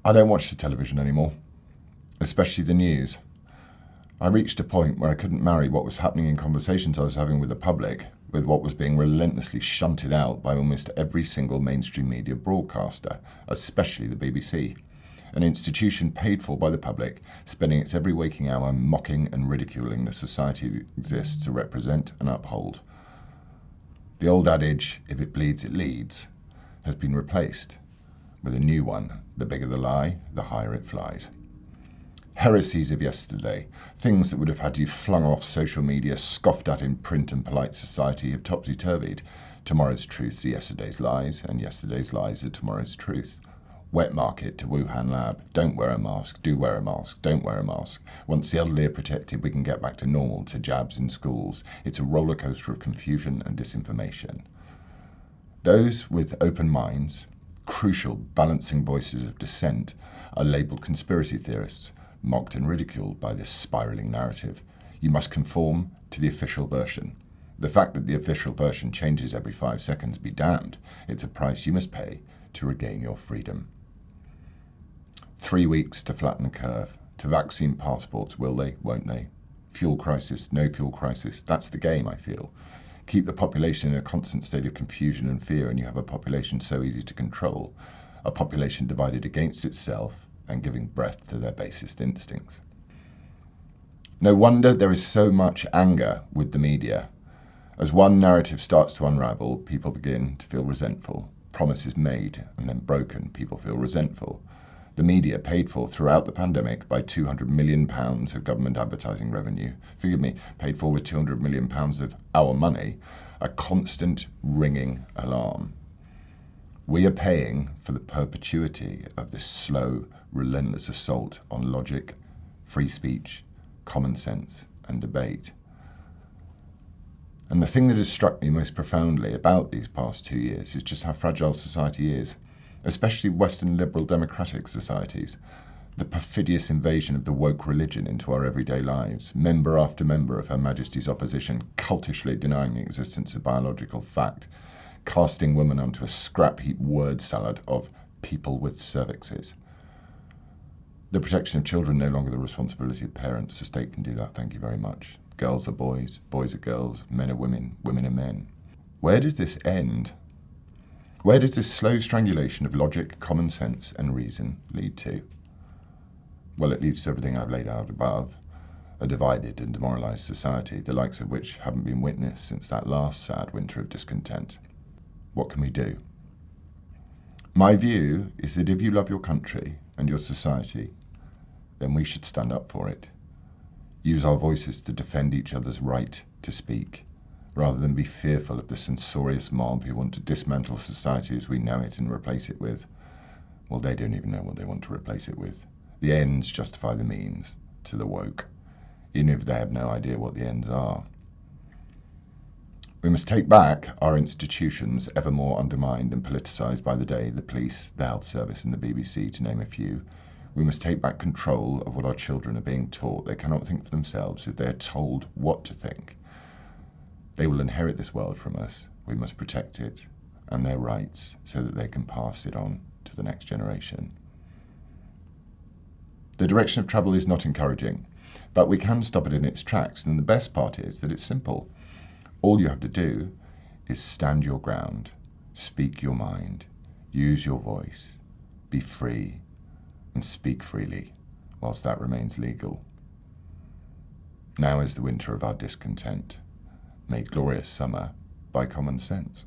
I don't watch the television anymore, especially the news. I reached a point where I couldn't marry what was happening in conversations I was having with the public with what was being relentlessly shunted out by almost every single mainstream media broadcaster, especially the BBC, an institution paid for by the public, spending its every waking hour mocking and ridiculing the society that exists to represent and uphold. The old adage, if it bleeds, it leads, has been replaced with a new one: the bigger the lie, the higher it flies. Heresies of yesterday, things that would have had you flung off social media, scoffed at in print and polite society, have topsy-turvied. Tomorrow's truths are yesterday's lies, and yesterday's lies are tomorrow's truth. Wet market to Wuhan lab. Don't wear a mask. Do wear a mask. Don't wear a mask. Once the elderly are protected, we can get back to normal, to jabs in schools. It's a roller coaster of confusion and disinformation. Those with open minds, crucial balancing voices of dissent, are labelled conspiracy theorists, mocked and ridiculed by this spiralling narrative. You must conform to the official version. The fact that the official version changes every 5 seconds be damned. It's a price you must pay to regain your freedom. 3 weeks to flatten the curve. To vaccine passports, will they, won't they? Fuel crisis, no fuel crisis. That's the game, I feel. Keep the population in a constant state of confusion and fear, and you have a population so easy to control. A population divided against itself and giving breath to their basest instincts. No wonder there is so much anger with the media. As one narrative starts to unravel, people begin to feel resentful. Promises made and then broken, people feel resentful. The media paid for throughout the pandemic by £200 million of government advertising revenue, paid for with £200 million of our money, a constant ringing alarm. We are paying for the perpetuity of this slow, relentless assault on logic, free speech, common sense, and debate. And the thing that has struck me most profoundly about these past 2 years is just how fragile society is, especially Western liberal democratic societies. The perfidious invasion of the woke religion into our everyday lives, member after member of Her Majesty's opposition cultishly denying the existence of biological fact, casting women onto a scrap heap word salad of people with cervixes. The protection of children no longer the responsibility of parents. The state can do that, thank you very much. Girls are boys, boys are girls, men are women, women are men. Where does this end? Where does this slow strangulation of logic, common sense, and reason lead to? Well, it leads to everything I've laid out above. A divided and demoralised society, the likes of which haven't been witnessed since that last sad winter of discontent. What can we do? My view is that if you love your country and your society, then we should stand up for it. Use our voices to defend each other's right to speak, rather than be fearful of the censorious mob who want to dismantle society as we know it and replace it with, well, they don't even know what they want to replace it with. The ends justify the means to the woke, even if they have no idea what the ends are. We must take back our institutions, ever more undermined and politicised by the day, the police, the health service and the BBC, to name a few. We must take back control of what our children are being taught. They cannot think for themselves if they are told what to think. They will inherit this world from us. We must protect it and their rights so that they can pass it on to the next generation. The direction of travel is not encouraging, but we can stop it in its tracks, and the best part is that it's simple. All you have to do is stand your ground, speak your mind, use your voice, be free, and speak freely, whilst that remains legal. Now is the winter of our discontent, made glorious summer by common sense.